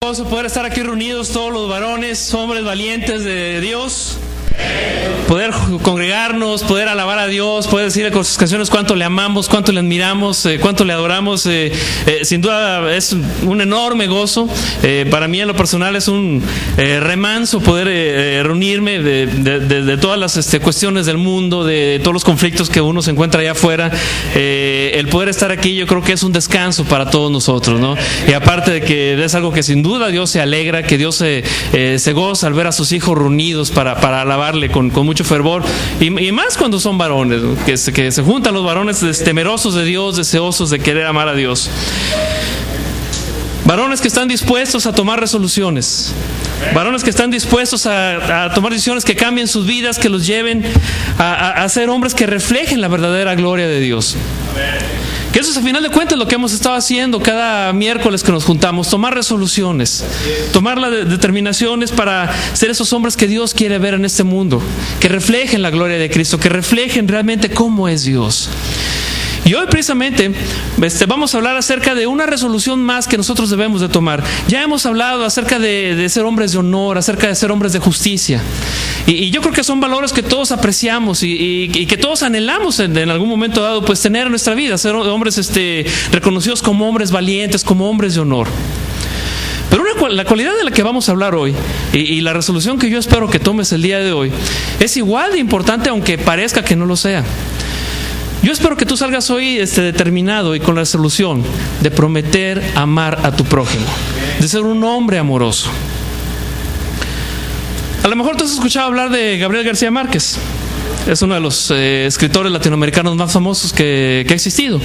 Poder estar aquí reunidos todos los varones, hombres valientes de Dios, poder congregarnos, poder alabar a Dios, poder decirle con sus canciones cuánto le amamos, cuánto le admiramos, cuánto le adoramos. Sin duda es un enorme gozo. Para mí en lo personal es un remanso poder reunirme de todas las cuestiones del mundo, de todos los conflictos que uno se encuentra allá afuera. El poder estar aquí yo creo que es un descanso para todos nosotros, ¿no? Y aparte de que es algo que sin duda Dios se alegra, que Dios se goza al ver a sus hijos reunidos para alabarle con mucho fervor, y más cuando son varones, ¿no? que se juntan los varones temerosos de Dios, deseosos de querer amar a Dios. Varones que están dispuestos a tomar resoluciones, varones que están dispuestos a tomar decisiones que cambien sus vidas, que los lleven a ser hombres que reflejen la verdadera gloria de Dios. Que eso es, a final de cuentas, lo que hemos estado haciendo cada miércoles que nos juntamos: tomar resoluciones, tomar las determinaciones para ser esos hombres que Dios quiere ver en este mundo, que reflejen la gloria de Cristo, que reflejen realmente cómo es Dios. Y hoy precisamente vamos a hablar acerca de una resolución más que nosotros debemos de tomar. Ya hemos hablado acerca de ser hombres de honor, acerca de ser hombres de justicia. Y yo creo que son valores que todos apreciamos y que todos anhelamos en algún momento dado, pues tener en nuestra vida, ser hombres reconocidos como hombres valientes, como hombres de honor. Pero la cualidad de la que vamos a hablar hoy, y la resolución que yo espero que tomes el día de hoy, es igual de importante aunque parezca que no lo sea. Yo espero que tú salgas hoy determinado y con la resolución de prometer amar a tu prójimo, de ser un hombre amoroso. A lo mejor tú has escuchado hablar de Gabriel García Márquez. Es uno de los escritores latinoamericanos más famosos que ha existido.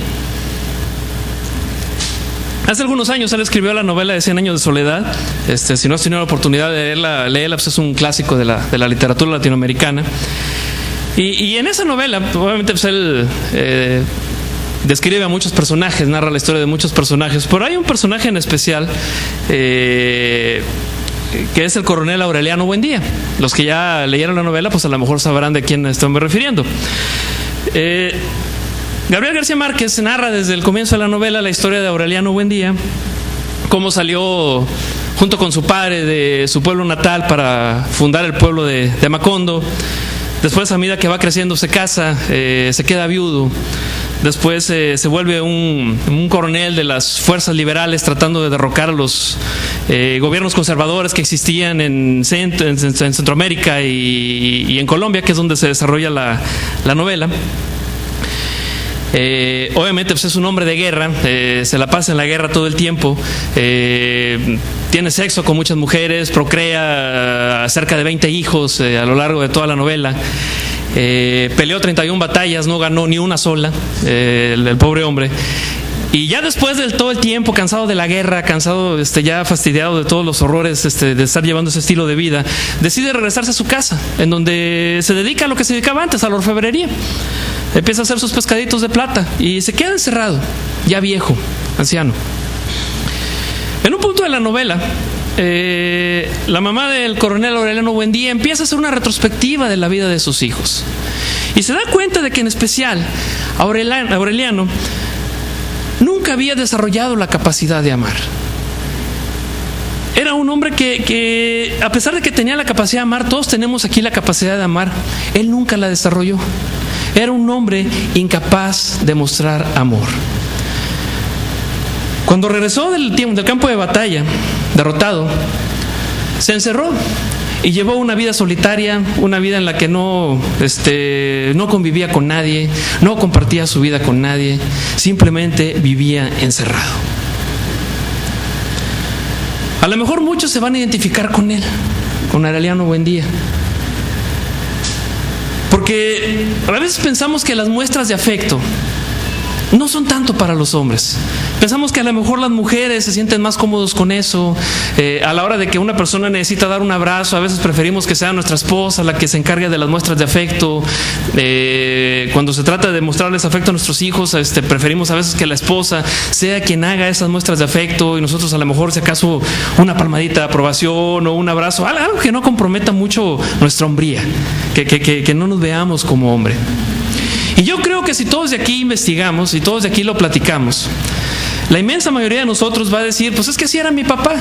Hace algunos años él escribió la novela de 100 años de soledad. Si no has tenido la oportunidad de leerla, pues es un clásico de la literatura latinoamericana. Y en esa novela, obviamente, pues él describe a muchos personajes, narra la historia de muchos personajes, pero hay un personaje en especial que es el coronel Aureliano Buendía. Los que ya leyeron la novela, pues a lo mejor sabrán de quién estoy refiriendo. Gabriel García Márquez narra desde el comienzo de la novela la historia de Aureliano Buendía, cómo salió junto con su padre de su pueblo natal para fundar el pueblo de Macondo. Después, a medida que va creciendo, se casa, se queda viudo. Después se vuelve un coronel de las fuerzas liberales, tratando de derrocar a los gobiernos conservadores que existían en Centroamérica y en Colombia, que es donde se desarrolla la novela. Obviamente pues es un hombre de guerra, se la pasa en la guerra todo el tiempo, tiene sexo con muchas mujeres, procrea cerca de 20 hijos a lo largo de toda la novela. Peleó 31 batallas, no ganó ni una sola, el pobre hombre. Y ya después de todo el tiempo, cansado de la guerra, cansado, ya fastidiado de todos los horrores de estar llevando ese estilo de vida, decide regresarse a su casa, en donde se dedica a lo que se dedicaba antes, a la orfebrería. Empieza a hacer sus pescaditos de plata y se queda encerrado, ya viejo, anciano. En un punto de la novela, la mamá del coronel Aureliano Buendía empieza a hacer una retrospectiva de la vida de sus hijos y se da cuenta de que en especial Aureliano nunca había desarrollado la capacidad de amar. Era un hombre que a pesar de que tenía la capacidad de amar, todos tenemos aquí la capacidad de amar, él nunca la desarrolló. Era un hombre incapaz de mostrar amor. Cuando regresó del campo de batalla, derrotado, se encerró y llevó una vida solitaria, una vida en la que no convivía con nadie, no compartía su vida con nadie, simplemente vivía encerrado. A lo mejor muchos se van a identificar con él, con Aureliano Buendía. Porque a veces pensamos que las muestras de afecto no son tanto para los hombres. Pensamos que a lo mejor las mujeres se sienten más cómodos con eso. A la hora de que una persona necesita dar un abrazo, a veces preferimos que sea nuestra esposa la que se encargue de las muestras de afecto. Cuando se trata de mostrarles afecto a nuestros hijos, preferimos a veces que la esposa sea quien haga esas muestras de afecto, y nosotros a lo mejor, si acaso, una palmadita de aprobación o un abrazo, algo que no comprometa mucho nuestra hombría, que no nos veamos como hombre. Y yo creo que si todos de aquí investigamos y todos de aquí lo platicamos, la inmensa mayoría de nosotros va a decir, pues es que así era mi papá.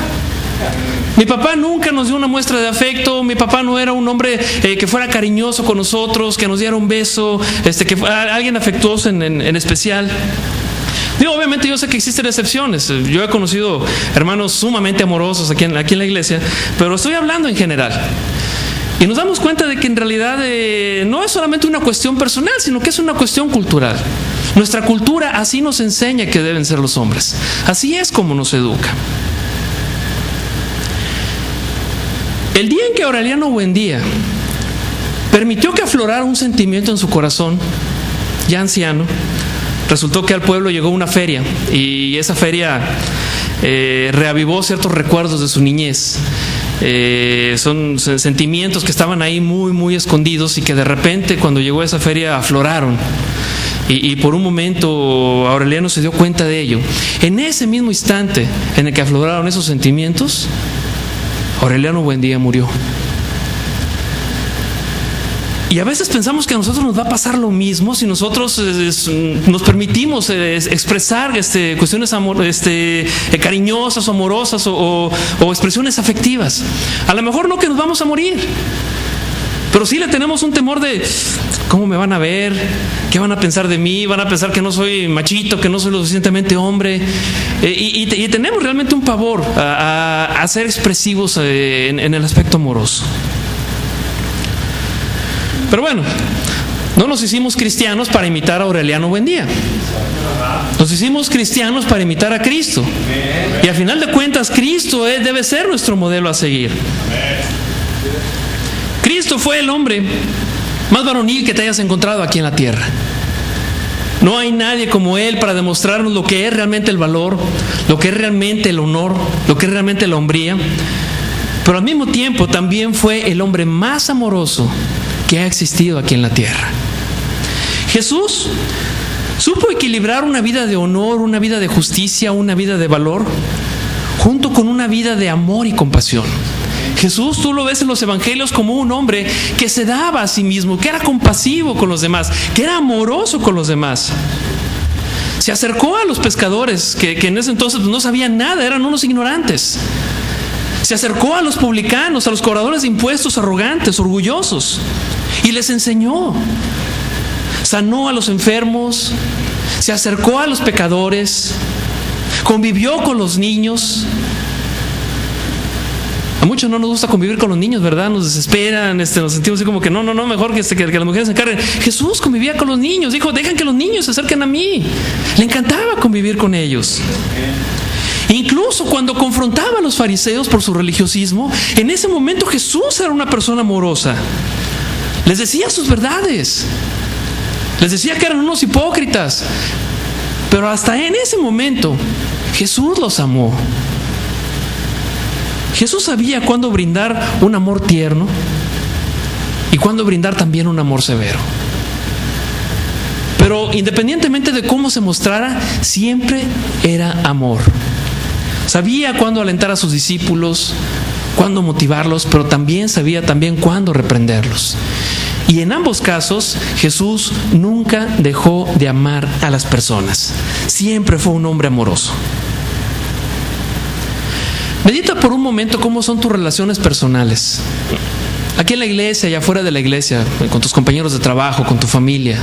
Mi papá nunca nos dio una muestra de afecto. Mi papá no era un hombre que fuera cariñoso con nosotros, que nos diera un beso, que fuera alguien afectuoso en especial. Digo, obviamente yo sé que existen excepciones. Yo he conocido hermanos sumamente amorosos aquí en la iglesia, pero estoy hablando en general. Y nos damos cuenta de que en realidad no es solamente una cuestión personal, sino que es una cuestión cultural. Nuestra cultura así nos enseña que deben ser los hombres. Así es como nos educa. El día en que Aureliano Buendía permitió que aflorara un sentimiento en su corazón, ya anciano, resultó que al pueblo llegó una feria, y esa feria reavivó ciertos recuerdos de su niñez. Son sentimientos que estaban ahí muy, muy escondidos y que de repente cuando llegó a esa feria afloraron. Y por un momento Aureliano se dio cuenta de ello. En ese mismo instante en el que afloraron esos sentimientos, Aureliano Buendía murió. Y a veces pensamos que a nosotros nos va a pasar lo mismo si nosotros nos permitimos expresar cuestiones cariñosas o amorosas o expresiones afectivas. A lo mejor no que nos vamos a morir, pero sí le tenemos un temor de ¿cómo me van a ver? ¿Qué van a pensar de mí? ¿Van a pensar que no soy machito, que no soy lo suficientemente hombre? Y tenemos realmente un pavor a ser expresivos en el aspecto amoroso. Pero bueno, no nos hicimos cristianos para imitar a Aureliano Buendía. Nos hicimos cristianos para imitar a Cristo. Y al final de cuentas, Cristo debe ser nuestro modelo a seguir. Cristo fue el hombre más varonil que te hayas encontrado aquí en la tierra. No hay nadie como Él para demostrarnos lo que es realmente el valor, lo que es realmente el honor, lo que es realmente la hombría. Pero al mismo tiempo también fue el hombre más amoroso que ha existido aquí en la tierra. Jesús supo equilibrar una vida de honor, una vida de justicia, una vida de valor, junto con una vida de amor y compasión. Jesús, tú lo ves en los evangelios como un hombre que se daba a sí mismo, que era compasivo con los demás, que era amoroso con los demás. Se acercó a los pescadores, que en ese entonces no sabían nada, eran unos ignorantes. Se acercó a los publicanos, a los cobradores de impuestos arrogantes, orgullosos, y les enseñó. Sanó a los enfermos, se acercó a los pecadores, convivió con los niños. A muchos no nos gusta convivir con los niños, ¿verdad? Nos desesperan, nos sentimos así como que no, mejor que las mujeres se encarguen. Jesús convivía con los niños, dijo, dejan que los niños se acerquen a mí. Le encantaba convivir con ellos. Incluso cuando confrontaba a los fariseos por su religiosismo, en ese momento Jesús era una persona amorosa. Les decía sus verdades. Les decía que eran unos hipócritas. Pero hasta en ese momento Jesús los amó. Jesús sabía cuándo brindar un amor tierno y cuándo brindar también un amor severo. Pero independientemente de cómo se mostrara, siempre era amor. Sabía cuándo alentar a sus discípulos, cuándo motivarlos, pero también sabía cuándo reprenderlos. Y en ambos casos, Jesús nunca dejó de amar a las personas. Siempre fue un hombre amoroso. Medita por un momento cómo son tus relaciones personales. Aquí en la iglesia y afuera de la iglesia, con tus compañeros de trabajo, con tu familia.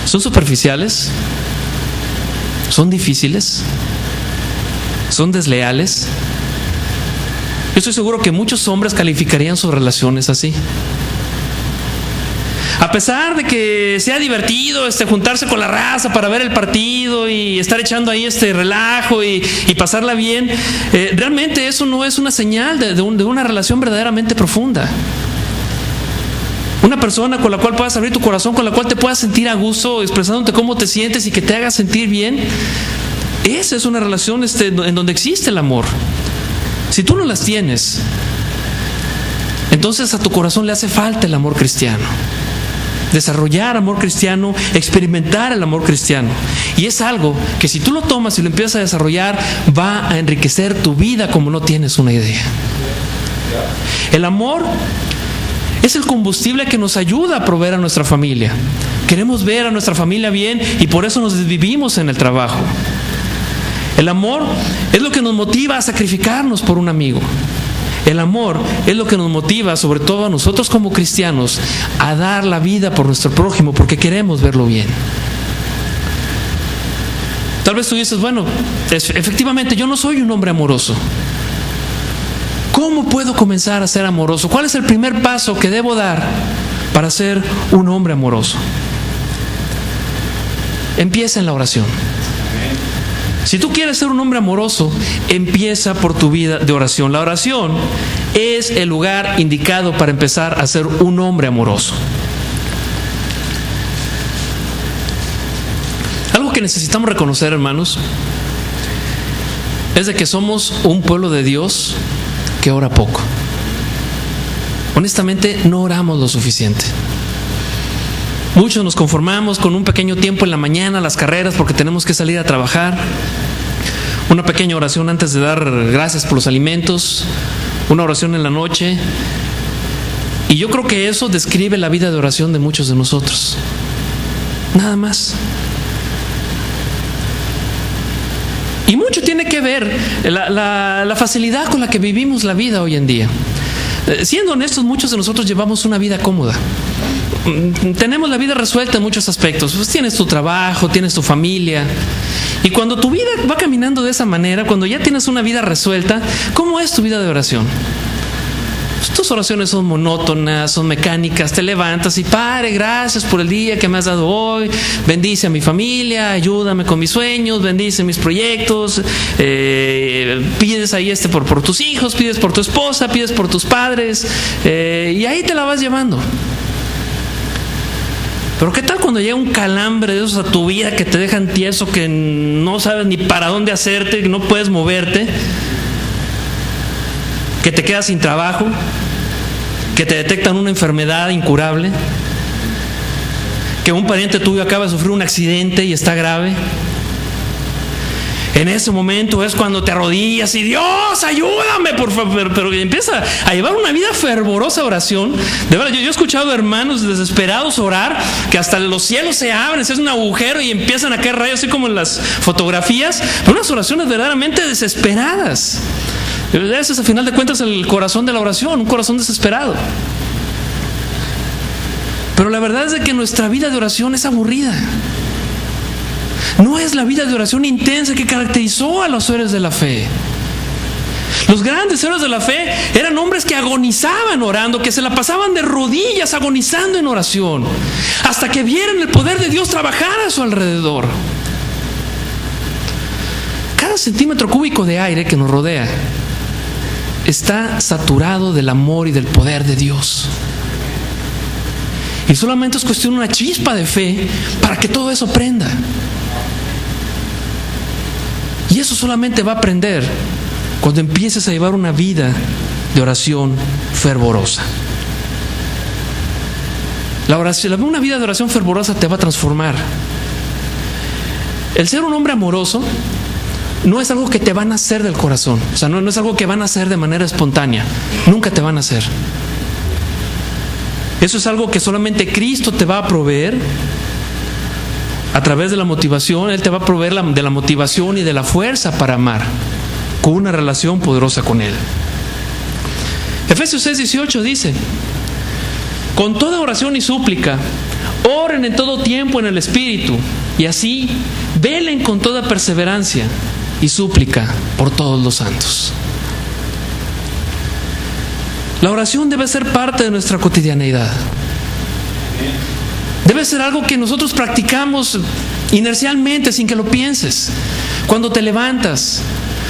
¿Son superficiales? ¿Son difíciles? ¿Son desleales? Yo estoy seguro que muchos hombres calificarían sus relaciones así. A pesar de que sea divertido juntarse con la raza para ver el partido y estar echando ahí relajo y pasarla bien, realmente eso no es una señal de una relación verdaderamente profunda. Una persona con la cual puedas abrir tu corazón, con la cual te puedas sentir a gusto, expresándote cómo te sientes y que te haga sentir bien. Esa es una relación en donde existe el amor. Si tú no las tienes, entonces a tu corazón le hace falta el amor cristiano. Desarrollar amor cristiano, experimentar el amor cristiano. Y es algo que si tú lo tomas y lo empiezas a desarrollar, va a enriquecer tu vida como no tienes una idea. El amor es el combustible que nos ayuda a proveer a nuestra familia. Queremos ver a nuestra familia bien y por eso nos desvivimos en el trabajo. El amor es lo que nos motiva a sacrificarnos por un amigo. El amor es lo que nos motiva, sobre todo a nosotros como cristianos, a dar la vida por nuestro prójimo porque queremos verlo bien. Tal vez tú dices, bueno, efectivamente yo no soy un hombre amoroso. ¿Cómo puedo comenzar a ser amoroso? ¿Cuál es el primer paso que debo dar para ser un hombre amoroso? Empieza en la oración. Si tú quieres ser un hombre amoroso, empieza por tu vida de oración. La oración es el lugar indicado para empezar a ser un hombre amoroso. Algo que necesitamos reconocer, hermanos, es de que somos un pueblo de Dios que ora poco. Honestamente, no oramos lo suficiente. Muchos nos conformamos con un pequeño tiempo en la mañana, las carreras, porque tenemos que salir a trabajar. Una pequeña oración antes de dar gracias por los alimentos. Una oración en la noche. Y yo creo que eso describe la vida de oración de muchos de nosotros. Nada más. Y mucho tiene que ver la facilidad con la que vivimos la vida hoy en día. Siendo honestos, muchos de nosotros llevamos una vida cómoda. Tenemos la vida resuelta en muchos aspectos. Pues tienes tu trabajo, tienes tu familia. Y cuando tu vida va caminando de esa manera, cuando ya tienes una vida resuelta, ¿cómo es tu vida de oración? Pues tus oraciones son monótonas, son mecánicas. Te levantas y Padre, gracias por el día que me has dado hoy. Bendice a mi familia, ayúdame con mis sueños, bendice mis proyectos. Pides ahí por tus hijos, pides por tu esposa, pides por tus padres. Y ahí te la vas llevando. Pero ¿qué tal cuando llega un calambre de esos a tu vida que te dejan tieso, que no sabes ni para dónde hacerte, que no puedes moverte, que te quedas sin trabajo, que te detectan una enfermedad incurable, que un pariente tuyo acaba de sufrir un accidente y está grave? En ese momento es cuando te arrodillas y Dios, ayúdame, por favor. Pero empieza a llevar una vida fervorosa de oración. De verdad, yo he escuchado hermanos desesperados orar, que hasta los cielos se abren, se hace un agujero y empiezan a caer rayos, así como en las fotografías. Pero unas oraciones verdaderamente desesperadas. Ese es, a final de cuentas, el corazón de la oración, un corazón desesperado. Pero la verdad es de que nuestra vida de oración es aburrida. No es la vida de oración intensa que caracterizó a los héroes de la fe. Los grandes héroes de la fe eran hombres que agonizaban orando, que se la pasaban de rodillas agonizando en oración, hasta que vieran el poder de Dios trabajar a su alrededor. Cada centímetro cúbico de aire que nos rodea está saturado del amor y del poder de Dios. Y solamente es cuestión de una chispa de fe para que todo eso prenda. Y eso solamente va a aprender cuando empieces a llevar una vida de oración fervorosa. Una vida de oración fervorosa te va a transformar. El ser un hombre amoroso no es algo que te van a hacer del corazón. O sea, no es algo que van a hacer de manera espontánea. Nunca te van a hacer. Eso es algo que solamente Cristo te va a proveer. A través de la motivación, Él te va a proveer de la motivación y de la fuerza para amar, con una relación poderosa con Él. Efesios 6:18 dice: con toda oración y súplica, oren en todo tiempo en el Espíritu, y así velen con toda perseverancia y súplica por todos los santos. La oración debe ser parte de nuestra cotidianeidad. Debe ser algo que nosotros practicamos inercialmente, sin que lo pienses. Cuando te levantas,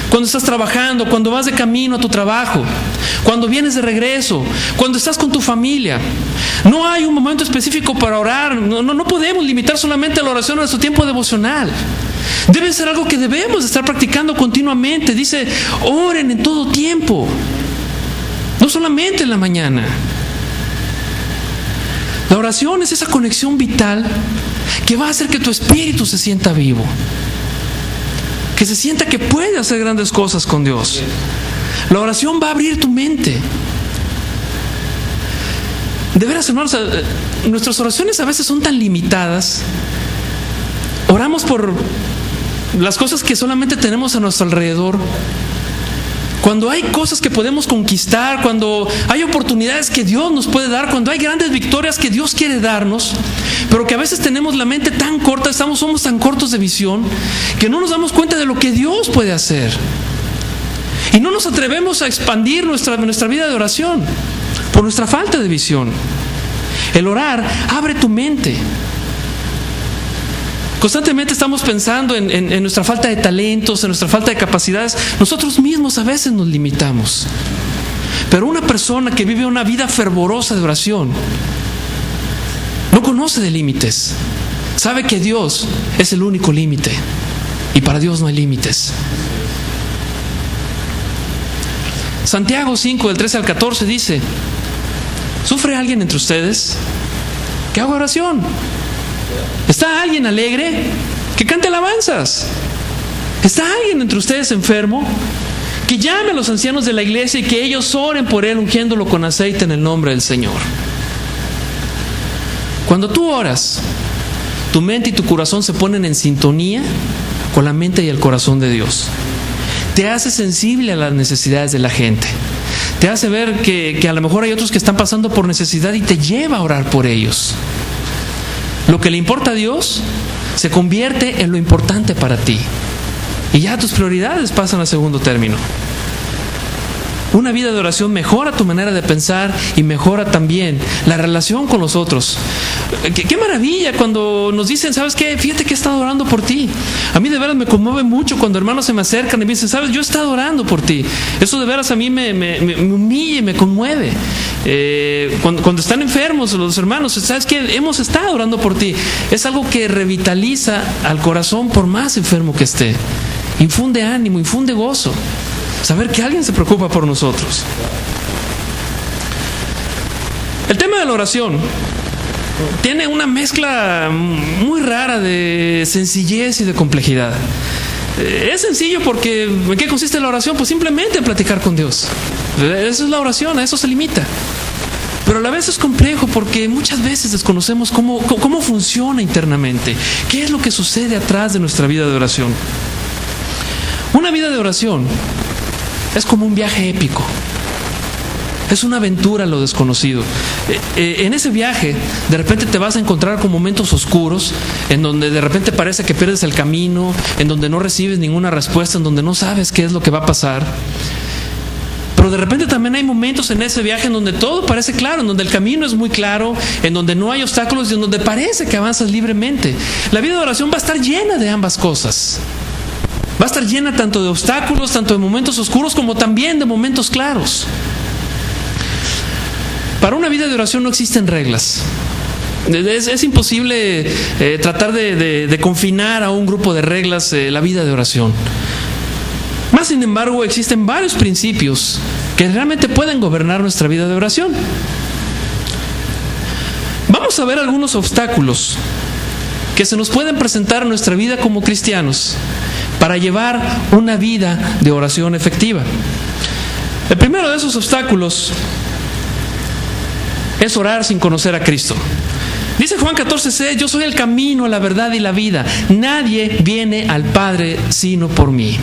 cuando estás trabajando, cuando vas de camino a tu trabajo, cuando vienes de regreso, cuando estás con tu familia. No hay un momento específico para orar. No podemos limitar solamente la oración a nuestro tiempo devocional. Debe ser algo que debemos estar practicando continuamente. Dice, oren en todo tiempo, no solamente en la mañana. La oración es esa conexión vital que va a hacer que tu espíritu se sienta vivo, que se sienta que puede hacer grandes cosas con Dios. La oración va a abrir tu mente. De veras, hermanos, nuestras oraciones a veces son tan limitadas. Oramos por las cosas que solamente tenemos a nuestro alrededor, cuando hay cosas que podemos conquistar, cuando hay oportunidades que Dios nos puede dar, cuando hay grandes victorias que Dios quiere darnos, pero que a veces tenemos la mente tan corta, somos tan cortos de visión, que no nos damos cuenta de lo que Dios puede hacer. Y no nos atrevemos a expandir nuestra vida de oración por nuestra falta de visión. El orar abre tu mente. Constantemente estamos pensando en nuestra falta de talentos, en nuestra falta de capacidades. Nosotros mismos a veces nos limitamos. Pero una persona que vive una vida fervorosa de oración no conoce de límites. Sabe que Dios es el único límite. Y para Dios no hay límites. Santiago 5, del 13 al 14 dice: ¿sufre alguien entre ustedes? Que haga oración. ¿Está alguien alegre? Que cante alabanzas. ¿Está alguien entre ustedes enfermo? Que llame a los ancianos de la iglesia y que ellos oren por él, ungiéndolo con aceite en el nombre del Señor. Cuando tú oras, tu mente y tu corazón se ponen en sintonía con la mente y el corazón de Dios. Te hace sensible a las necesidades de la gente. Te hace ver que a lo mejor hay otros que están pasando por necesidad y te lleva a orar por ellos. Lo que le importa a Dios se convierte en lo importante para ti. Y ya tus prioridades pasan a segundo término. Una vida de oración mejora tu manera de pensar y mejora también la relación con los otros. Qué maravilla cuando nos dicen: ¿sabes qué? Fíjate que he estado orando por ti. A mí de veras me conmueve mucho cuando hermanos se me acercan y me dicen: ¿sabes? Yo he estado orando por ti. Eso de veras a mí me humilla y me conmueve. Cuando están enfermos los hermanos, ¿sabes qué? Hemos estado orando por ti. Es algo que revitaliza al corazón por más enfermo que esté. Infunde ánimo, infunde gozo. Saber que alguien se preocupa por nosotros. El tema de la oración tiene una mezcla muy rara de sencillez y de complejidad. Es sencillo porque ¿en qué consiste la oración? Pues simplemente en platicar con Dios. Esa es la oración, a eso se limita. Pero a la vez es complejo porque muchas veces desconocemos cómo funciona internamente. ¿Qué es lo que sucede atrás de nuestra vida de oración? Una vida de oración es como un viaje épico. Es una aventura a lo desconocido. En ese viaje, de repente te vas a encontrar con momentos oscuros, en donde de repente parece que pierdes el camino, en donde no recibes ninguna respuesta, en donde no sabes qué es lo que va a pasar. Pero de repente también hay momentos en ese viaje en donde todo parece claro, en donde el camino es muy claro, en donde no hay obstáculos y en donde parece que avanzas libremente. La vida de oración va a estar llena de ambas cosas. Va a estar llena tanto de obstáculos, tanto de momentos oscuros, como también de momentos claros. Para una vida de oración no existen reglas. Es imposible tratar de confinar a un grupo de reglas la vida de oración. Más sin embargo, existen varios principios que realmente pueden gobernar nuestra vida de oración. Vamos a ver algunos obstáculos que se nos pueden presentar en nuestra vida como cristianos para llevar una vida de oración efectiva. El primero de esos obstáculos es orar sin conocer a Cristo. Dice Juan 14:6: yo soy el camino, la verdad y la vida. Nadie viene al Padre sino por mí.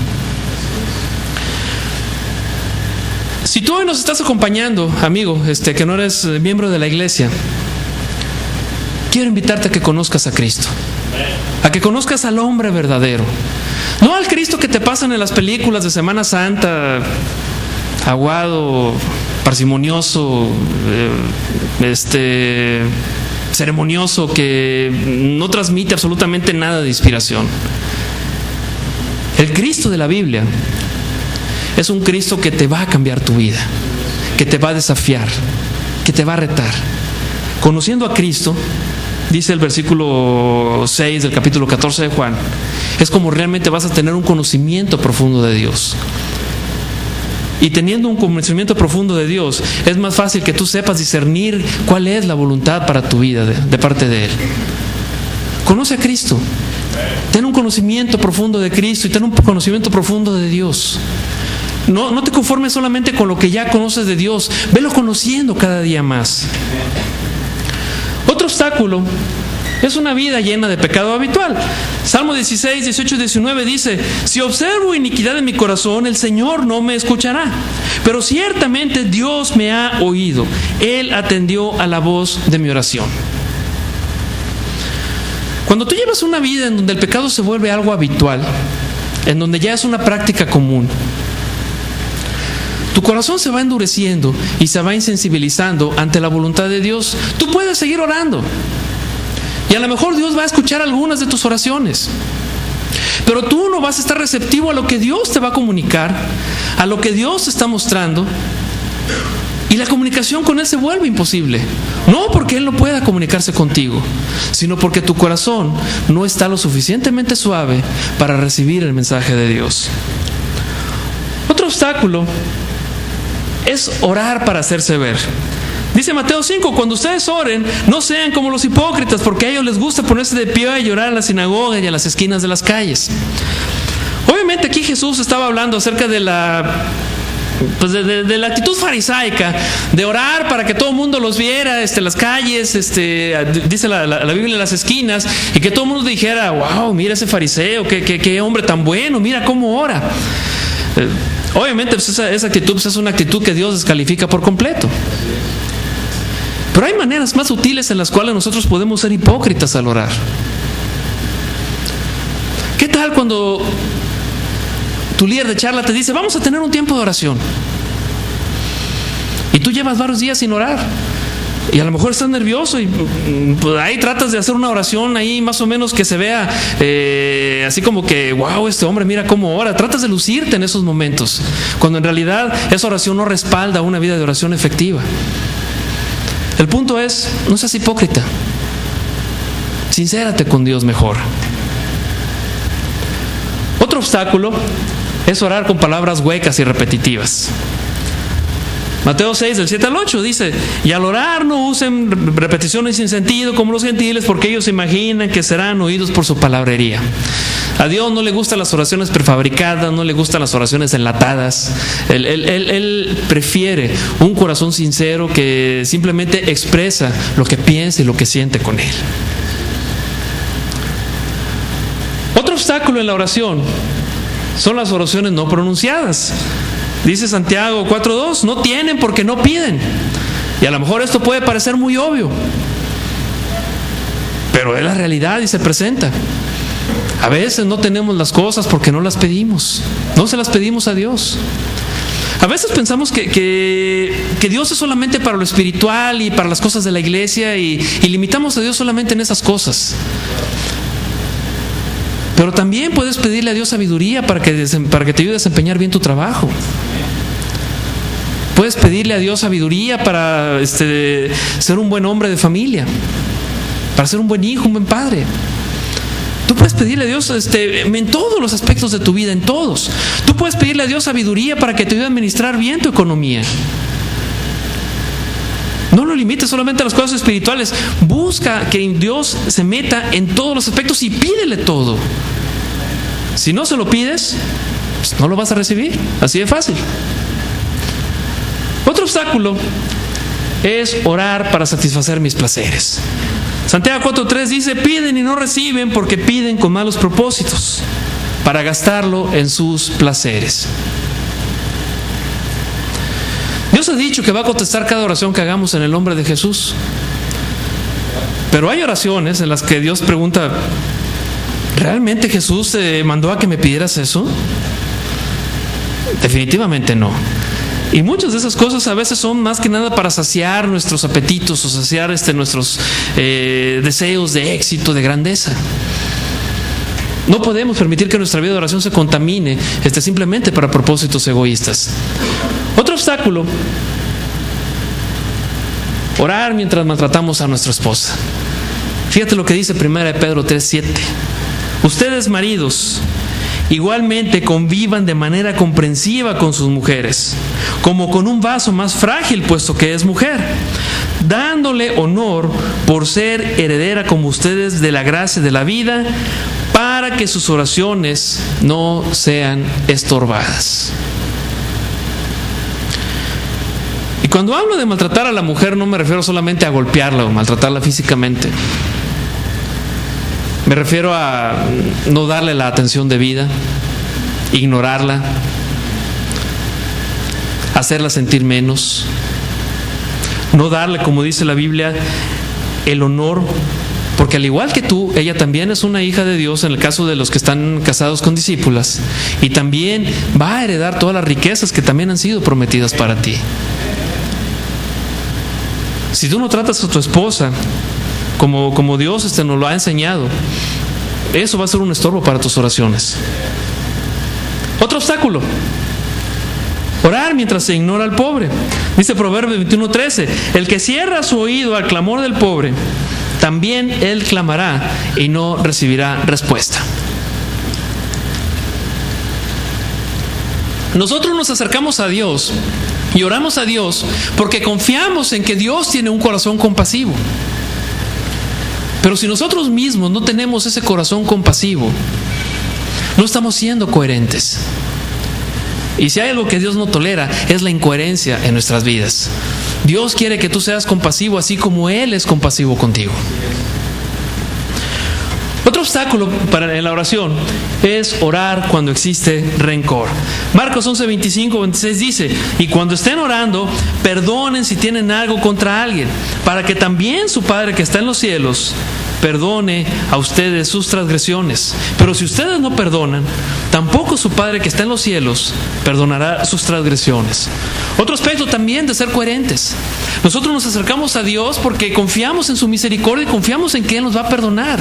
Si tú hoy nos estás acompañando, amigo, que no eres miembro de la iglesia, quiero invitarte a que conozcas a Cristo, a que conozcas al hombre verdadero. No al Cristo que te pasan en las películas de Semana Santa, aguado, parsimonioso, ceremonioso, que no transmite absolutamente nada de inspiración. El Cristo de la Biblia es un Cristo que te va a cambiar tu vida, que te va a desafiar, que te va a retar. Conociendo a Cristo, dice el versículo 6 del capítulo 14 de Juan, es como realmente vas a tener un conocimiento profundo de Dios. Y teniendo un conocimiento profundo de Dios, es más fácil que tú sepas discernir cuál es la voluntad para tu vida de parte de Él. Conoce a Cristo. Ten un conocimiento profundo de Cristo y ten un conocimiento profundo de Dios. No te conformes solamente con lo que ya conoces de Dios. Velo conociendo cada día más. Otro obstáculo es una vida llena de pecado habitual. Salmo 16, 18 y 19 dice: si observo iniquidad en mi corazón, el Señor no me escuchará. Pero ciertamente Dios me ha oído. Él atendió a la voz de mi oración. Cuando tú llevas una vida en donde el pecado se vuelve algo habitual, en donde ya es una práctica común, tu corazón se va endureciendo y se va insensibilizando ante la voluntad de Dios. Tú puedes seguir orando y a lo mejor Dios va a escuchar algunas de tus oraciones, pero tú no vas a estar receptivo a lo que Dios te va a comunicar, a lo que Dios te está mostrando, y la comunicación con Él se vuelve imposible. No porque Él no pueda comunicarse contigo, sino porque tu corazón no está lo suficientemente suave para recibir el mensaje de Dios. Otro obstáculo es orar para hacerse ver. Dice Mateo 5: cuando ustedes oren, no sean como los hipócritas, porque a ellos les gusta ponerse de pie y llorar en la sinagoga y en las esquinas de las calles. Obviamente aquí Jesús estaba hablando acerca de la actitud farisaica de orar para que todo el mundo los viera, las calles, dice la Biblia, en las esquinas, y que todo el mundo dijera: wow, mira ese fariseo, qué hombre tan bueno, mira cómo ora. Obviamente esa actitud es una actitud que Dios descalifica por completo. Pero hay maneras más sutiles en las cuales nosotros podemos ser hipócritas al orar. ¿Qué tal cuando tu líder de charla te dice: vamos a tener un tiempo de oración, y tú llevas varios días sin orar, y a lo mejor estás nervioso y pues ahí tratas de hacer una oración ahí más o menos que se vea así como que: wow, este hombre mira cómo ora? Tratas de lucirte en esos momentos, cuando en realidad esa oración no respalda una vida de oración efectiva. El punto es: no seas hipócrita, sincérate con Dios mejor. Otro obstáculo es orar con palabras huecas y repetitivas. Mateo 6, del 7 al 8 dice: y al orar no usen repeticiones sin sentido como los gentiles, porque ellos se imaginan que serán oídos por su palabrería. A Dios no le gustan las oraciones prefabricadas, no le gustan las oraciones enlatadas. Él prefiere un corazón sincero que simplemente expresa lo que piensa y lo que siente con Él. Otro obstáculo en la oración son las oraciones no pronunciadas. Dice Santiago 4:2: no tienen porque no piden. Y a lo mejor esto puede parecer muy obvio, pero es la realidad y se presenta. A veces no tenemos las cosas porque no las pedimos, no se las pedimos a Dios. A veces pensamos que Dios es solamente para lo espiritual y para las cosas de la iglesia, y limitamos a Dios solamente en esas cosas. Pero también puedes pedirle a Dios sabiduría para que te ayude a desempeñar bien tu trabajo. Puedes pedirle a Dios sabiduría para ser un buen hombre de familia, para ser un buen hijo, un buen padre. Tú puedes pedirle a Dios en todos los aspectos de tu vida, en todos. Tú puedes pedirle a Dios sabiduría para que te ayude a administrar bien tu economía. No lo limites solamente a las cosas espirituales. Busca que Dios se meta en todos los aspectos y pídele todo. Si no se lo pides, pues no lo vas a recibir. Así de fácil. Otro obstáculo es orar para satisfacer mis placeres. Santiago 4:3 dice: piden y no reciben porque piden con malos propósitos, para gastarlo en sus placeres. Dios ha dicho que va a contestar cada oración que hagamos en el nombre de Jesús. Pero hay oraciones en las que Dios pregunta: ¿realmente Jesús te mandó a que me pidieras eso? Definitivamente no. Y muchas de esas cosas a veces son más que nada para saciar nuestros apetitos o saciar nuestros deseos de éxito, de grandeza. No podemos permitir que nuestra vida de oración se contamine simplemente para propósitos egoístas. Otro obstáculo: orar mientras maltratamos a nuestra esposa. Fíjate lo que dice 1 Pedro 3:7. Ustedes, maridos, igualmente convivan de manera comprensiva con sus mujeres, como con un vaso más frágil, puesto que es mujer, dándole honor por ser heredera como ustedes de la gracia de la vida, para que sus oraciones no sean estorbadas. Y cuando hablo de maltratar a la mujer, no me refiero solamente a golpearla o maltratarla físicamente. Me refiero a no darle la atención debida, ignorarla, hacerla sentir menos, no darle, como dice la Biblia, el honor, porque al igual que tú, ella también es una hija de Dios en el caso de los que están casados con discípulas, y también va a heredar todas las riquezas que también han sido prometidas para ti. Si tú no tratas a tu esposa como Dios nos lo ha enseñado, eso va a ser un estorbo para tus oraciones. Otro obstáculo: orar mientras se ignora al pobre. Dice Proverbios 21:13: el que cierra su oído al clamor del pobre, también él clamará y no recibirá respuesta. Nosotros nos acercamos a Dios y oramos a Dios porque confiamos en que Dios tiene un corazón compasivo. Pero si nosotros mismos no tenemos ese corazón compasivo, no estamos siendo coherentes. Y si hay algo que Dios no tolera, es la incoherencia en nuestras vidas. Dios quiere que tú seas compasivo así como Él es compasivo contigo. Otro obstáculo en la oración es orar cuando existe rencor. Marcos 11:25-26 dice: y cuando estén orando, perdonen si tienen algo contra alguien, para que también su Padre que está en los cielos perdone a ustedes sus transgresiones. Pero si ustedes no perdonan, tampoco su Padre que está en los cielos perdonará sus transgresiones. Otro aspecto también de ser coherentes: nosotros nos acercamos a Dios porque confiamos en su misericordia y confiamos en que Él nos va a perdonar.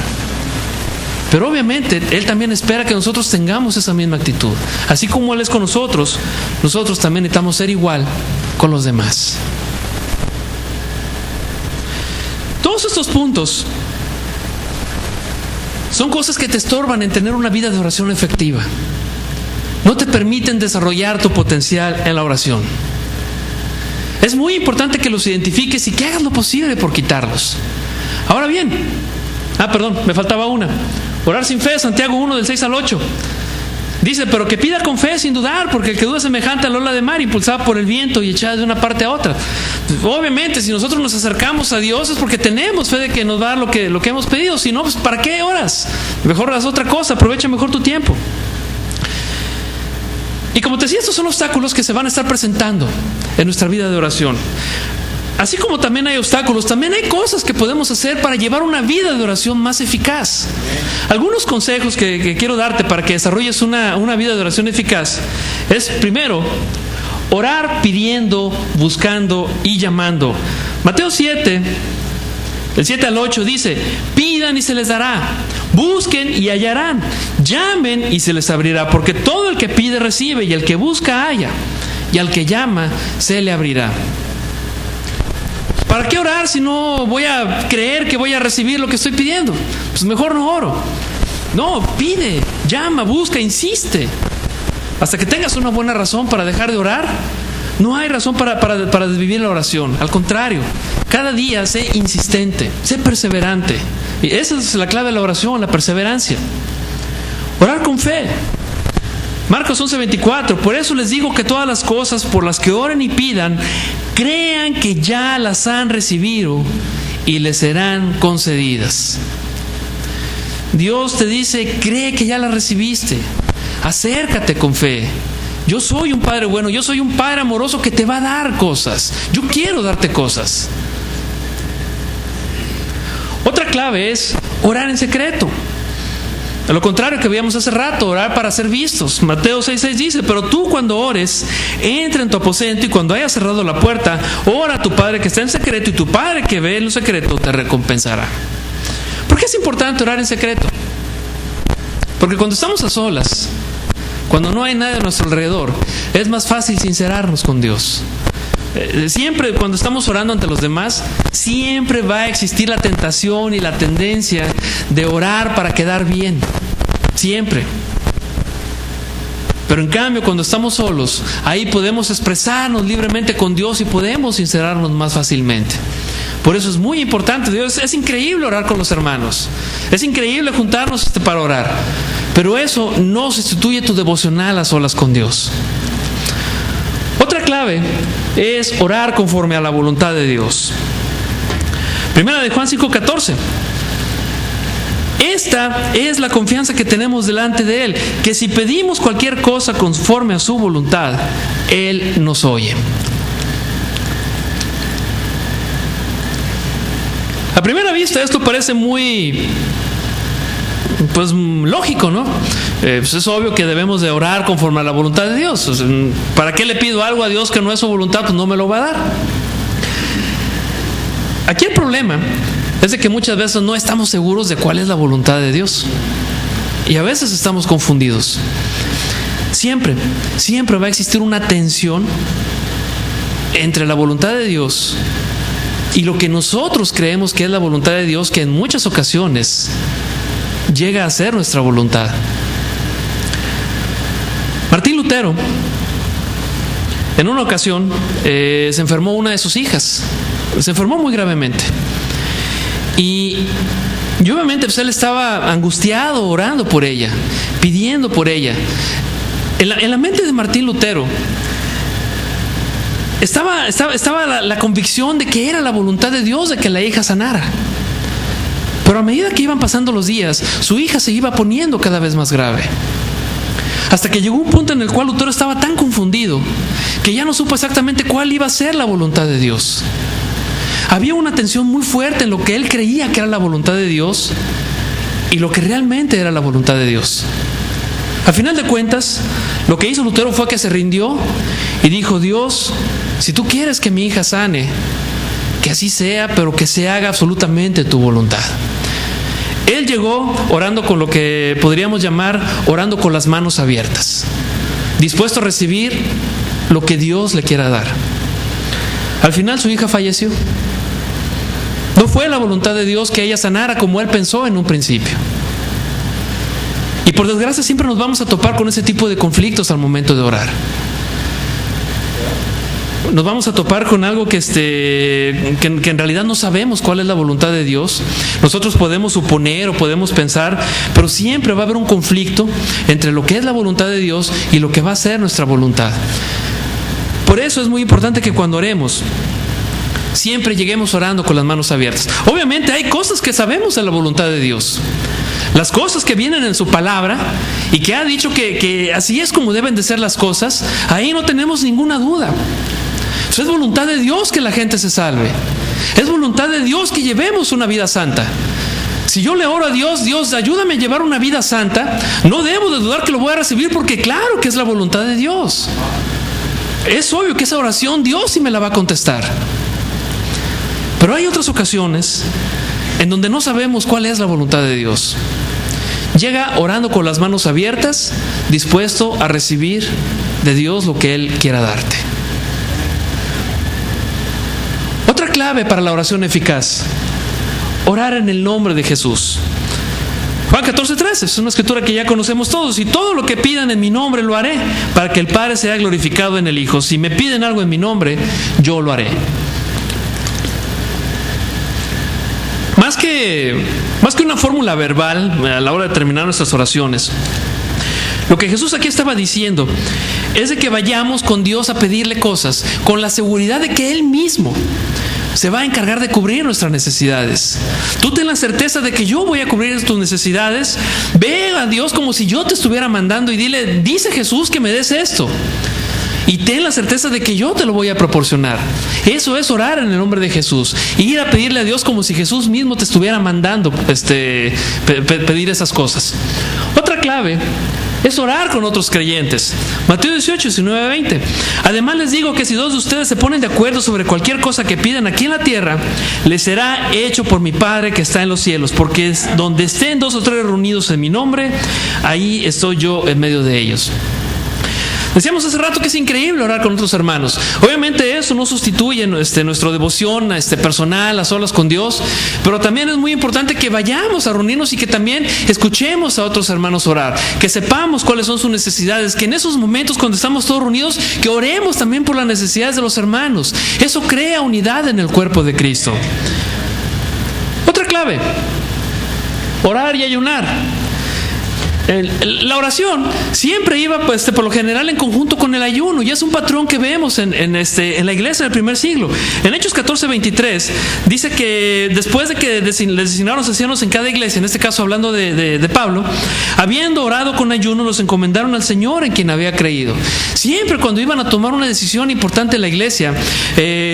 Pero obviamente Él también espera que nosotros tengamos esa misma actitud. Así como Él es con nosotros, nosotros también necesitamos ser igual con los demás. Todos estos puntos son cosas que te estorban en tener una vida de oración efectiva. No te permiten desarrollar tu potencial en la oración. Es muy importante que los identifiques y que hagas lo posible por quitarlos. Ahora bien, me faltaba una. Orar sin fe, Santiago 1:6-8. Dice: pero que pida con fe sin dudar, porque el que duda es semejante a la ola de mar, impulsada por el viento y echada de una parte a otra. Obviamente, si nosotros nos acercamos a Dios es porque tenemos fe de que nos va a dar lo que hemos pedido. Si no, pues ¿para qué oras? Mejor haz otra cosa, aprovecha mejor tu tiempo. Y como te decía, estos son obstáculos que se van a estar presentando en nuestra vida de oración. Así como también hay obstáculos, también hay cosas que podemos hacer para llevar una vida de oración más eficaz. Algunos consejos que quiero darte para que desarrolles una vida de oración eficaz es: primero, orar pidiendo, buscando y llamando. Mateo 7, del 7-8 dice: pidan y se les dará, busquen y hallarán, llamen y se les abrirá, porque todo el que pide recibe, y el que busca halla, y al que llama se le abrirá. ¿Para qué orar si no voy a creer que voy a recibir lo que estoy pidiendo? Pues mejor no oro. No, pide, llama, busca, insiste. Hasta que tengas una buena razón para dejar de orar, no hay razón para desvivir la oración. Al contrario, cada día sé insistente, sé perseverante. Y esa es la clave de la oración, la perseverancia. Orar con fe. Marcos 11:24: por eso les digo que todas las cosas por las que oren y pidan, crean que ya las han recibido y les serán concedidas. Dios te dice: cree que ya las recibiste, acércate con fe. Yo soy un Padre bueno, yo soy un Padre amoroso que te va a dar cosas. Yo quiero darte cosas. Otra clave es orar en secreto. A lo contrario que veíamos hace rato, orar para ser vistos. Mateo 6:6 dice: pero tú cuando ores, entra en tu aposento, y cuando hayas cerrado la puerta, ora a tu Padre que está en secreto, y tu Padre que ve en lo secreto te recompensará. ¿Por qué es importante orar en secreto? Porque cuando estamos a solas, cuando no hay nadie a nuestro alrededor, es más fácil sincerarnos con Dios. Siempre cuando estamos orando ante los demás, siempre va a existir la tentación y la tendencia de orar para quedar bien. Siempre. Pero en cambio, cuando estamos solos, ahí podemos expresarnos libremente con Dios y podemos sincerarnos más fácilmente. Por eso es muy importante. Es increíble orar con los hermanos. Es increíble juntarnos para orar. Pero eso no sustituye tu devocional a solas con Dios. Otra clave es orar conforme a la voluntad de Dios. Primera de Juan 5:14. Esta es la confianza que tenemos delante de Él, que si pedimos cualquier cosa conforme a su voluntad, Él nos oye. A primera vista esto parece muy, lógico, ¿no? Es obvio que debemos de orar conforme a la voluntad de Dios. ¿Para qué le pido algo a Dios que no es su voluntad? Pues no me lo va a dar. Aquí el problema es de que muchas veces no estamos seguros de cuál es la voluntad de Dios. Y a veces estamos confundidos. Siempre va a existir una tensión entre la voluntad de Dios y lo que nosotros creemos que es la voluntad de Dios, que en muchas ocasiones llega a ser nuestra voluntad. Martín Lutero, en una ocasión, se enfermó una de sus hijas. Se enfermó muy gravemente. Y obviamente él estaba angustiado, orando por ella, pidiendo por ella. En la mente de Martín Lutero estaba la convicción de que era la voluntad de Dios de que la hija sanara. Pero a medida que iban pasando los días, su hija se iba poniendo cada vez más grave. Hasta que llegó un punto en el cual Lutero estaba tan confundido que ya no supo exactamente cuál iba a ser la voluntad de Dios. Había una tensión muy fuerte en lo que él creía que era la voluntad de Dios y lo que realmente era la voluntad de Dios. Al final de cuentas, lo que hizo Lutero fue que se rindió y dijo: Dios, si tú quieres que mi hija sane, que así sea, pero que se haga absolutamente tu voluntad. Él llegó orando con lo que podríamos llamar orando con las manos abiertas, dispuesto a recibir lo que Dios le quiera dar. Al final su hija falleció. No fue la voluntad de Dios que ella sanara como él pensó en un principio. Y por desgracia siempre nos vamos a topar con ese tipo de conflictos al momento de orar. Nos vamos a topar con algo que en realidad no sabemos cuál es la voluntad de Dios. Nosotros podemos suponer o podemos pensar, pero siempre va a haber un conflicto entre lo que es la voluntad de Dios y lo que va a ser nuestra voluntad. Por eso es muy importante que cuando oremos, siempre lleguemos orando con las manos abiertas. Obviamente hay cosas que sabemos de la voluntad de Dios. Las cosas que vienen en su palabra y que ha dicho que así es como deben de ser las cosas, ahí no tenemos ninguna duda. Es voluntad de Dios que la gente se salve. Es voluntad de Dios que llevemos una vida santa. Si yo le oro a Dios, Dios, ayúdame a llevar una vida santa, no debo de dudar que lo voy a recibir, porque claro que es la voluntad de Dios. Es obvio que esa oración Dios sí me la va a contestar. Pero hay otras ocasiones en donde no sabemos cuál es la voluntad de Dios. Llega orando con las manos abiertas, dispuesto a recibir de Dios lo que Él quiera darte. Otra clave para la oración eficaz: orar en el nombre de Jesús. Juan 14:13 es una escritura que ya conocemos todos. Y todo lo que pidan en mi nombre lo haré, para que el Padre sea glorificado en el Hijo. Si me piden algo en mi nombre, yo lo haré. Más que una fórmula verbal a la hora de terminar nuestras oraciones, lo que Jesús aquí estaba diciendo es de que vayamos con Dios a pedirle cosas con la seguridad de que Él mismo se va a encargar de cubrir nuestras necesidades. Tú ten la certeza de que yo voy a cubrir tus necesidades. Ve a Dios como si yo te estuviera mandando y dile: dice Jesús que me des esto. Y ten la certeza de que yo te lo voy a proporcionar. Eso es orar en el nombre de Jesús. Ir a pedirle a Dios como si Jesús mismo te estuviera mandando pedir esas cosas. Otra clave es orar con otros creyentes. Mateo 18, 19, 20. Además les digo que si dos de ustedes se ponen de acuerdo sobre cualquier cosa que pidan aquí en la tierra, les será hecho por mi Padre que está en los cielos. Porque donde estén dos o tres reunidos en mi nombre, ahí estoy yo en medio de ellos. Decíamos hace rato que es increíble orar con otros hermanos. Obviamente eso no sustituye nuestra devoción personal a solas con Dios, pero también es muy importante que vayamos a reunirnos y que también escuchemos a otros hermanos orar, que sepamos cuáles son sus necesidades, que en esos momentos cuando estamos todos reunidos, que oremos también por las necesidades de los hermanos. Eso crea unidad en el cuerpo de Cristo. Otra clave: orar y ayunar. La oración siempre iba por lo general en conjunto con el ayuno, y es un patrón que vemos en la iglesia del primer siglo. En Hechos 14:23 dice que después de que les designaron ancianos en cada iglesia, en este caso hablando de Pablo, habiendo orado con ayuno, los encomendaron al Señor en quien había creído. Siempre cuando iban a tomar una decisión importante en la iglesia,